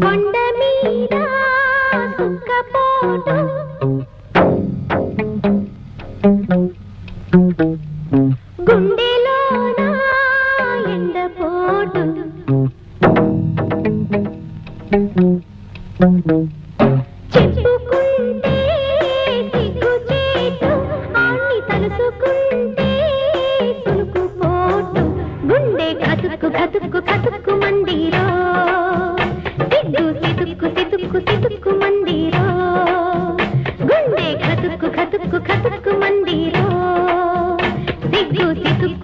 కొండ మీద సుఖపోటు గుండెలోన ఎండపోటు చెప్పుకుంటే సిగ్గుచేటు అన్ని తలుసుకుంటే సులుకుపోటు గుండె కతుక్కు కతుక్కు కతుక్కు మందిరో